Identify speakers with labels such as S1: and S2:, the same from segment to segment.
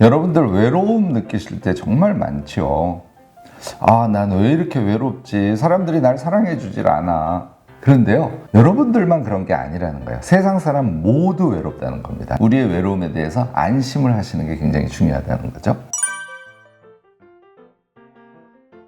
S1: 여러분들 외로움 느끼실 때 정말 많죠. 아, 난 왜 이렇게 외롭지? 사람들이 날 사랑해 주질 않아. 그런데요, 여러분들만 그런 게 아니라는 거예요. 세상 사람 모두 외롭다는 겁니다. 우리의 외로움에 대해서 안심을 하시는 게 굉장히 중요하다는 거죠.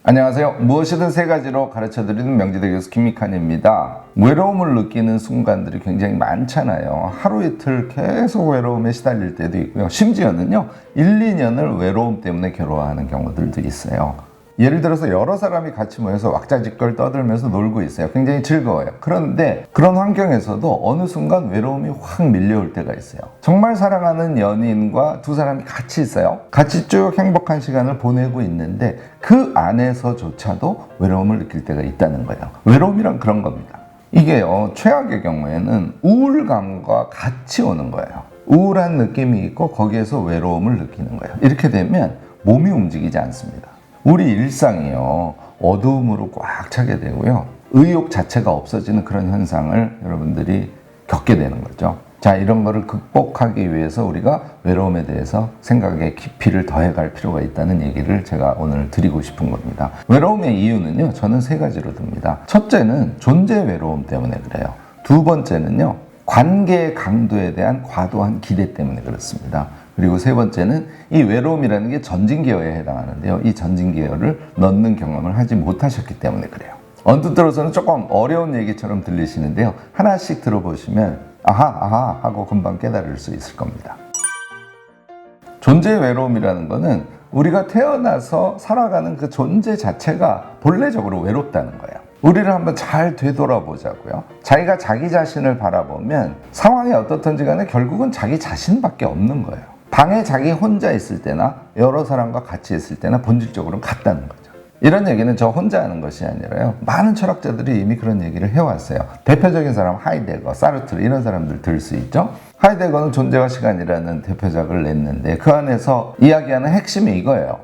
S1: 안녕하세요. 무엇이든 세 가지로 가르쳐드리는 명지대 교수 김익환입니다. 외로움을 느끼는 순간들이 굉장히 많잖아요. 하루 이틀 계속 외로움에 시달릴 때도 있고요. 심지어는요, 1, 2년을 외로움 때문에 괴로워하는 경우들도 있어요. 예를 들어서 여러 사람이 같이 모여서 왁자지껄 떠들면서 놀고 있어요. 굉장히 즐거워요. 그런데 그런 환경에서도 어느 순간 외로움이 확 밀려올 때가 있어요. 정말 사랑하는 연인과 두 사람이 같이 있어요. 같이 쭉 행복한 시간을 보내고 있는데 그 안에서조차도 외로움을 느낄 때가 있다는 거예요. 외로움이란 그런 겁니다. 이게요, 최악의 경우에는 우울감과 같이 오는 거예요. 우울한 느낌이 있고 거기에서 외로움을 느끼는 거예요. 이렇게 되면 몸이 움직이지 않습니다. 우리 일상이요, 어두움으로 꽉 차게 되고요, 의욕 자체가 없어지는 그런 현상을 여러분들이 겪게 되는 거죠. 자, 이런 거를 극복하기 위해서 우리가 외로움에 대해서 생각의 깊이를 더해갈 필요가 있다는 얘기를 제가 오늘 드리고 싶은 겁니다. 외로움의 이유는요, 저는 세 가지로 듭니다. 첫째는 존재 외로움 때문에 그래요. 두 번째는요, 관계의 강도에 대한 과도한 기대 때문에 그렇습니다. 그리고 세 번째는 이 외로움이라는 게 전진기어에 해당하는데요. 이 전진기어를 넣는 경험을 하지 못하셨기 때문에 그래요. 언뜻 들어서는 조금 어려운 얘기처럼 들리시는데요. 하나씩 들어보시면 아하 하고 금방 깨달을 수 있을 겁니다. 존재 외로움이라는 거는 우리가 태어나서 살아가는 그 존재 자체가 본래적으로 외롭다는 거예요. 우리를 한번 잘 되돌아보자고요. 자기가 자기 자신을 바라보면 상황이 어떻든지 간에 결국은 자기 자신밖에 없는 거예요. 방에 자기 혼자 있을 때나 여러 사람과 같이 있을 때나 본질적으로는 같다는 거죠. 이런 얘기는 저 혼자 하는 것이 아니라요, 많은 철학자들이 이미 그런 얘기를 해왔어요. 대표적인 사람 하이데거, 사르트르 이런 사람들 들 수 있죠. 하이데거는 존재와 시간이라는 대표작을 냈는데 그 안에서 이야기하는 핵심이 이거예요.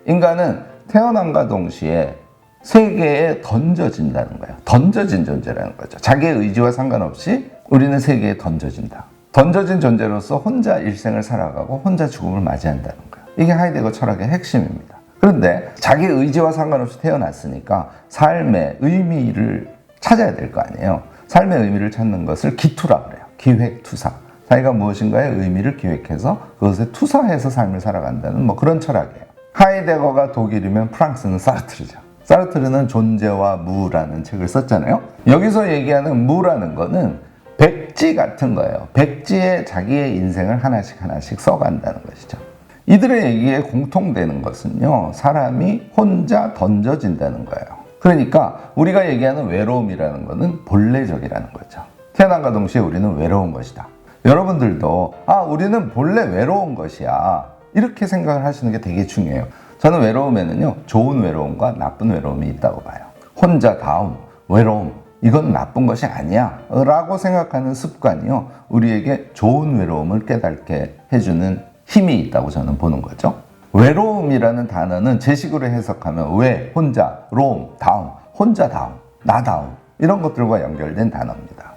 S1: 인간은 태어남과 동시에 세계에 던져진다는 거예요. 던져진 존재라는 거죠. 자기의 의지와 상관없이 우리는 세계에 던져진다. 던져진 존재로서 혼자 일생을 살아가고 혼자 죽음을 맞이한다는 거예요. 이게 하이데거 철학의 핵심입니다. 그런데 자기 의지와 상관없이 태어났으니까 삶의 의미를 찾아야 될 거 아니에요. 삶의 의미를 찾는 것을 기투라 그래요. 기획투사. 자기가 무엇인가의 의미를 기획해서 그것에 투사해서 삶을 살아간다는 그런 철학이에요. 하이데거가 독일이면 프랑스는 사르트르죠. 사르트르는 존재와 무라는 책을 썼잖아요. 여기서 얘기하는 무라는 거는 백지 같은 거예요. 백지에 자기의 인생을 하나씩 써간다는 것이죠. 이들의 얘기에 공통되는 것은요, 사람이 혼자 던져진다는 거예요. 그러니까 우리가 얘기하는 외로움이라는 것은 본래적이라는 거죠. 태어남과 동시에 우리는 외로운 것이다. 여러분들도 우리는 본래 외로운 것이야, 이렇게 생각을 하시는 게 되게 중요해요. 저는 외로움에는요, 좋은 외로움과 나쁜 외로움이 있다고 봐요. 혼자다움, 외로움, 이건 나쁜 것이 아니야 라고 생각하는 습관이요, 우리에게 좋은 외로움을 깨닫게 해주는 힘이 있다고 저는 보는 거죠. 외로움이라는 단어는 제 식으로 해석하면 외, 혼자, 로움, 다움, 혼자다움, 나다움 이런 것들과 연결된 단어입니다.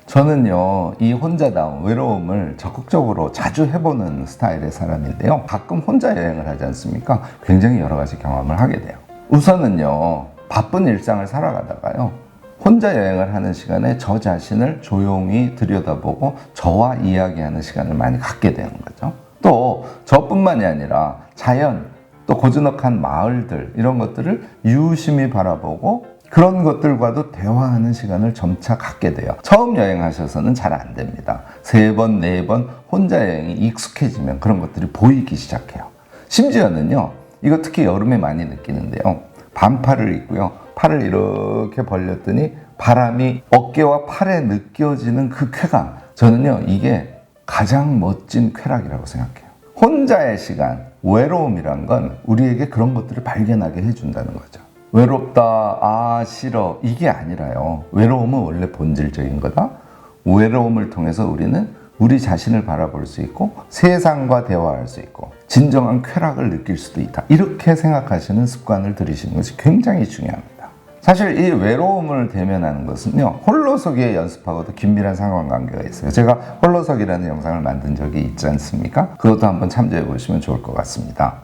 S1: 저는요, 이 혼자다움, 외로움을 적극적으로 자주 해보는 스타일의 사람인데요, 가끔 혼자 여행을 하지 않습니까? 굉장히 여러 가지 경험을 하게 돼요. 우선은요, 바쁜 일상을 살아가다가요, 혼자 여행을 하는 시간에 저 자신을 조용히 들여다보고 저와 이야기하는 시간을 많이 갖게 되는 거죠. 또 저뿐만이 아니라 자연, 또 고즈넉한 마을들 이런 것들을 유심히 바라보고 그런 것들과도 대화하는 시간을 점차 갖게 돼요. 처음 여행하셔서는 잘 안 됩니다. 3번, 4번 혼자 여행이 익숙해지면 그런 것들이 보이기 시작해요. 심지어는요, 이거 특히 여름에 많이 느끼는데요, 반팔을 입고요, 팔을 이렇게 벌렸더니 바람이 어깨와 팔에 느껴지는 그 쾌감, 저는요, 이게 가장 멋진 쾌락이라고 생각해요. 혼자의 시간, 외로움이란 건 우리에게 그런 것들을 발견하게 해준다는 거죠. 외롭다, 싫어, 이게 아니라요, 외로움은 원래 본질적인 거다. 외로움을 통해서 우리는 우리 자신을 바라볼 수 있고 세상과 대화할 수 있고 진정한 쾌락을 느낄 수도 있다, 이렇게 생각하시는 습관을 들이시는 것이 굉장히 중요합니다. 사실 이 외로움을 대면하는 것은요, 홀로서기에 연습하고도 긴밀한 상관관계가 있어요. 제가 홀로서기라는 영상을 만든 적이 있지 않습니까? 그것도 한번 참조해 보시면 좋을 것 같습니다.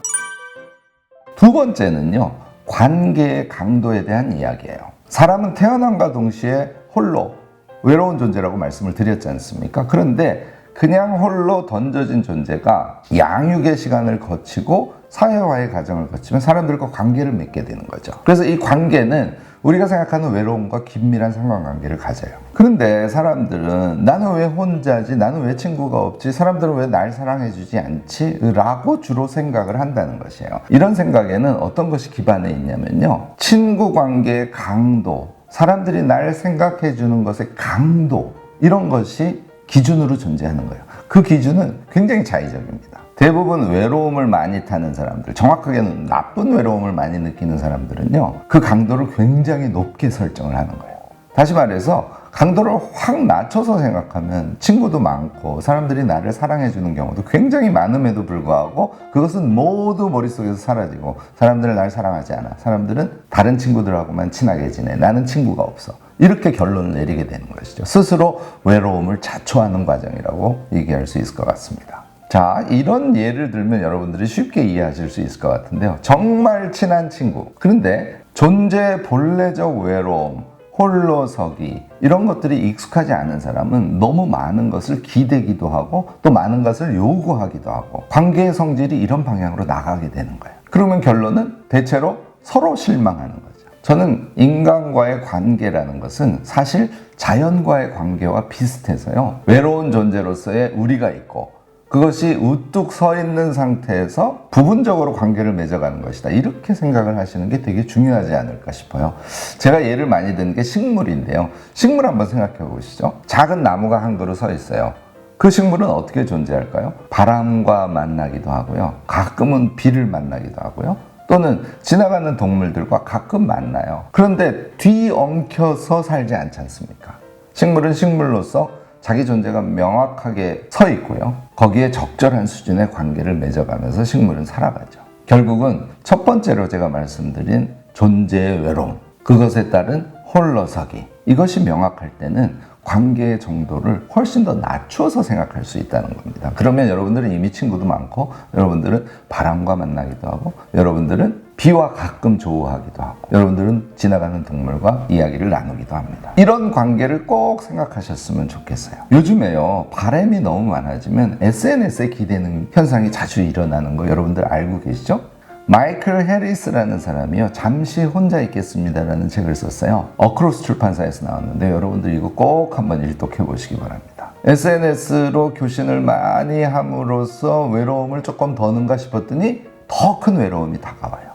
S1: 두 번째는요, 관계의 강도에 대한 이야기예요. 사람은 태어남과 동시에 홀로 외로운 존재라고 말씀을 드렸지 않습니까? 그런데 그냥 홀로 던져진 존재가 양육의 시간을 거치고 사회화의 과정을 거치면 사람들과 관계를 맺게 되는 거죠. 그래서 이 관계는 우리가 생각하는 외로움과 긴밀한 상관관계를 가져요. 그런데 사람들은 나는 왜 혼자지? 나는 왜 친구가 없지? 사람들은 왜 날 사랑해주지 않지? 라고 주로 생각을 한다는 것이에요. 이런 생각에는 어떤 것이 기반에 있냐면요, 친구 관계의 강도, 사람들이 날 생각해주는 것의 강도, 이런 것이 기준으로 존재하는 거예요. 그 기준은 굉장히 자의적입니다. 대부분 외로움을 많이 타는 사람들, 정확하게는 나쁜 외로움을 많이 느끼는 사람들은요, 그 강도를 굉장히 높게 설정을 하는 거예요. 다시 말해서 강도를 확 낮춰서 생각하면 친구도 많고 사람들이 나를 사랑해주는 경우도 굉장히 많음에도 불구하고 그것은 모두 머릿속에서 사라지고, 사람들은 날 사랑하지 않아, 사람들은 다른 친구들하고만 친하게 지내, 나는 친구가 없어, 이렇게 결론을 내리게 되는 것이죠. 스스로 외로움을 자초하는 과정이라고 얘기할 수 있을 것 같습니다. 자, 이런 예를 들면 여러분들이 쉽게 이해하실 수 있을 것 같은데요, 정말 친한 친구, 그런데 존재의 본래적 외로움, 홀로서기, 이런 것들이 익숙하지 않은 사람은 너무 많은 것을 기대기도 하고 또 많은 것을 요구하기도 하고 관계의 성질이 이런 방향으로 나가게 되는 거예요. 그러면 결론은 대체로 서로 실망하는 거죠. 저는 인간과의 관계라는 것은 사실 자연과의 관계와 비슷해서요, 외로운 존재로서의 우리가 있고 그것이 우뚝 서 있는 상태에서 부분적으로 관계를 맺어가는 것이다, 이렇게 생각을 하시는 게 되게 중요하지 않을까 싶어요. 제가 예를 많이 드는 게 식물인데요, 식물 한번 생각해 보시죠. 작은 나무가 한 그루 서 있어요. 그 식물은 어떻게 존재할까요? 바람과 만나기도 하고요, 가끔은 비를 만나기도 하고요, 또는 지나가는 동물들과 가끔 만나요. 그런데 뒤엉켜서 살지 않지 않습니까? 식물은 식물로서 자기 존재가 명확하게 서 있고요, 거기에 적절한 수준의 관계를 맺어가면서 식물은 살아가죠. 결국은 첫 번째로 제가 말씀드린 존재의 외로움, 그것에 따른 홀로서기, 이것이 명확할 때는 관계의 정도를 훨씬 더 낮추어서 생각할 수 있다는 겁니다. 그러면 여러분들은 이미 친구도 많고, 여러분들은 바람과 만나기도 하고, 여러분들은 비와 가끔 조우하기도 하고, 여러분들은 지나가는 동물과 이야기를 나누기도 합니다. 이런 관계를 꼭 생각하셨으면 좋겠어요. 요즘에요, 바람이 너무 많아지면 SNS에 기대는 현상이 자주 일어나는 거 여러분들 알고 계시죠? 마이클 해리스라는 사람이요, 잠시 혼자 있겠습니다라는 책을 썼어요. 어크로스 출판사에서 나왔는데 여러분들 이거 꼭 한번 일독해 보시기 바랍니다. SNS로 교신을 많이 함으로써 외로움을 조금 더는가 싶었더니 더 큰 외로움이 다가와요.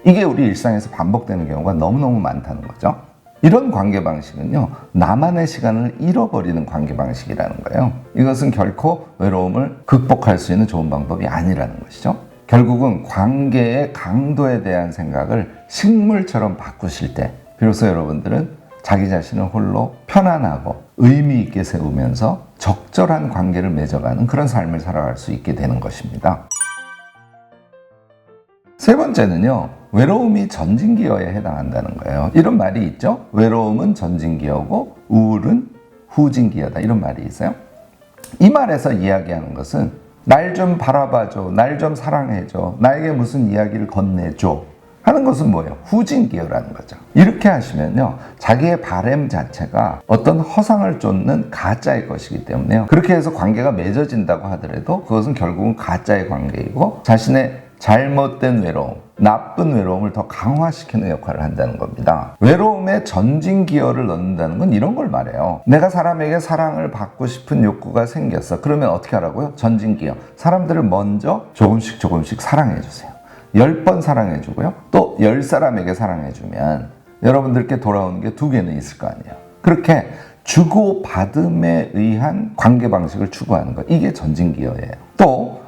S1: 이게 우리 일상에서 반복되는 경우가 너무너무 많다는 거죠. 이런 관계 방식은요, 나만의 시간을 잃어버리는 관계 방식이라는 거예요. 이것은 결코 외로움을 극복할 수 있는 좋은 방법이 아니라는 것이죠. 결국은 관계의 강도에 대한 생각을 식물처럼 바꾸실 때 비로소 여러분들은 자기 자신을 홀로 편안하고 의미 있게 세우면서 적절한 관계를 맺어가는 그런 삶을 살아갈 수 있게 되는 것입니다. 세 번째는요, 외로움이 전진기어에 해당한다는 거예요. 이런 말이 있죠. 외로움은 전진기어고 우울은 후진기어다, 이런 말이 있어요. 이 말에서 이야기하는 것은 날 좀 바라봐줘, 날 좀 사랑해줘, 나에게 무슨 이야기를 건네줘 하는 것은 뭐예요? 후진기어라는 거죠. 이렇게 하시면요, 자기의 바램 자체가 어떤 허상을 쫓는 가짜의 것이기 때문에요, 그렇게 해서 관계가 맺어진다고 하더라도 그것은 결국은 가짜의 관계이고 자신의 잘못된 외로움, 나쁜 외로움을 더 강화시키는 역할을 한다는 겁니다. 외로움에 전진기어를 넣는다는 건 이런 걸 말해요. 내가 사람에게 사랑을 받고 싶은 욕구가 생겼어. 그러면 어떻게 하라고요? 전진기어. 사람들을 먼저 조금씩 사랑해주세요. 10번 사랑해주고요, 또 10사람에게 사랑해주면 여러분들께 돌아오는 게 2개는 있을 거 아니에요. 그렇게 주고받음에 의한 관계 방식을 추구하는 거, 이게 전진기어예요. 또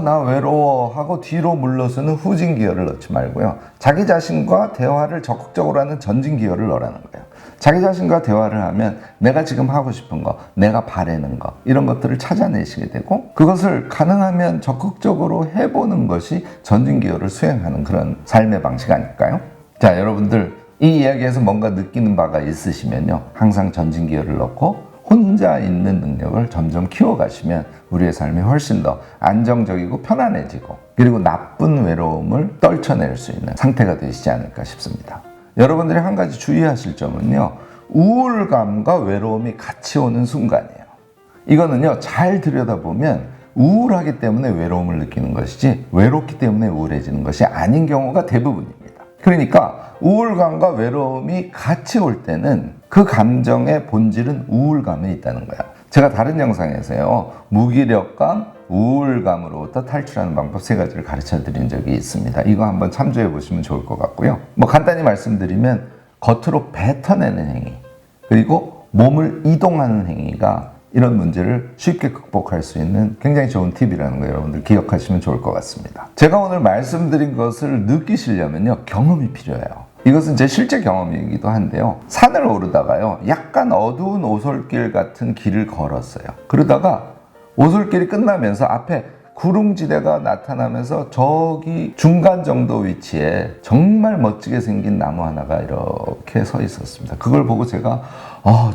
S1: 나 외로워 하고 뒤로 물러서는 후진기어를 넣지 말고요, 자기 자신과 대화를 적극적으로 하는 전진기어를 넣으라는 거예요. 자기 자신과 대화를 하면 내가 지금 하고 싶은 거, 내가 바라는 거, 이런 것들을 찾아내시게 되고 그것을 가능하면 적극적으로 해보는 것이 전진기어를 수행하는 그런 삶의 방식 아닐까요? 자, 여러분들 이 이야기에서 뭔가 느끼는 바가 있으시면요, 항상 전진기어를 넣고 혼자 있는 능력을 점점 키워가시면 우리의 삶이 훨씬 더 안정적이고 편안해지고, 그리고 나쁜 외로움을 떨쳐낼 수 있는 상태가 되시지 않을까 싶습니다. 여러분들이 한 가지 주의하실 점은요, 우울감과 외로움이 같이 오는 순간이에요. 이거는요, 잘 들여다보면 우울하기 때문에 외로움을 느끼는 것이지 외롭기 때문에 우울해지는 것이 아닌 경우가 대부분입니다. 그러니까 우울감과 외로움이 같이 올 때는 그 감정의 본질은 우울감에 있다는 거야. 제가 다른 영상에서요, 무기력감, 우울감으로부터 탈출하는 방법 3가지를 가르쳐 드린 적이 있습니다. 이거 한번 참조해 보시면 좋을 것 같고요. 간단히 말씀드리면 겉으로 뱉어내는 행위, 그리고 몸을 이동하는 행위가 이런 문제를 쉽게 극복할 수 있는 굉장히 좋은 팁이라는 거 여러분들 기억하시면 좋을 것 같습니다. 제가 오늘 말씀드린 것을 느끼시려면요, 경험이 필요해요. 이것은 제 실제 경험이기도 한데요, 산을 오르다가요, 약간 어두운 오솔길 같은 길을 걸었어요. 그러다가 오솔길이 끝나면서 앞에 구릉지대가 나타나면서 저기 중간 정도 위치에 정말 멋지게 생긴 나무 하나가 이렇게 서 있었습니다. 그걸 보고 제가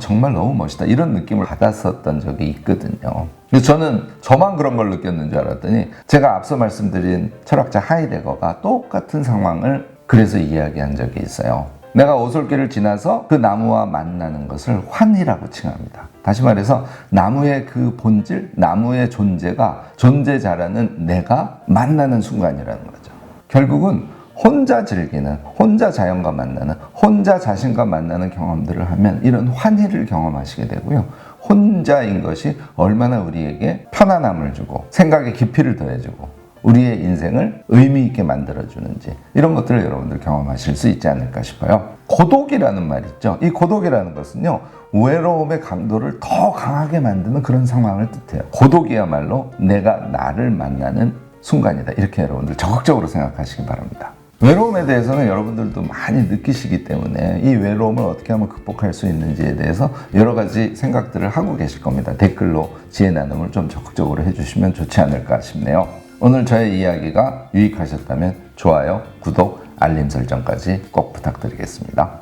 S1: 정말 너무 멋있다, 이런 느낌을 받았었던 적이 있거든요. 저는 저만 그런 걸 느꼈는 줄 알았더니 제가 앞서 말씀드린 철학자 하이데거가 똑같은 상황을 그래서 이야기한 적이 있어요. 내가 오솔길을 지나서 그 나무와 만나는 것을 환희라고 칭합니다. 다시 말해서 나무의 그 본질, 나무의 존재가 존재자라는 내가 만나는 순간이라는 거죠. 결국은 혼자 즐기는, 혼자 자연과 만나는, 혼자 자신과 만나는 경험들을 하면 이런 환희를 경험하시게 되고요, 혼자인 것이 얼마나 우리에게 편안함을 주고 생각의 깊이를 더해주고 우리의 인생을 의미 있게 만들어주는지, 이런 것들을 여러분들 경험하실 수 있지 않을까 싶어요. 고독이라는 말 있죠. 이 고독이라는 것은요, 외로움의 강도를 더 강하게 만드는 그런 상황을 뜻해요. 고독이야말로 내가 나를 만나는 순간이다, 이렇게 여러분들 적극적으로 생각하시기 바랍니다. 외로움에 대해서는 여러분들도 많이 느끼시기 때문에 이 외로움을 어떻게 하면 극복할 수 있는지에 대해서 여러 가지 생각들을 하고 계실 겁니다. 댓글로 지혜 나눔을 좀 적극적으로 해주시면 좋지 않을까 싶네요. 오늘 저의 이야기가 유익하셨다면 좋아요, 구독, 알림 설정까지 꼭 부탁드리겠습니다.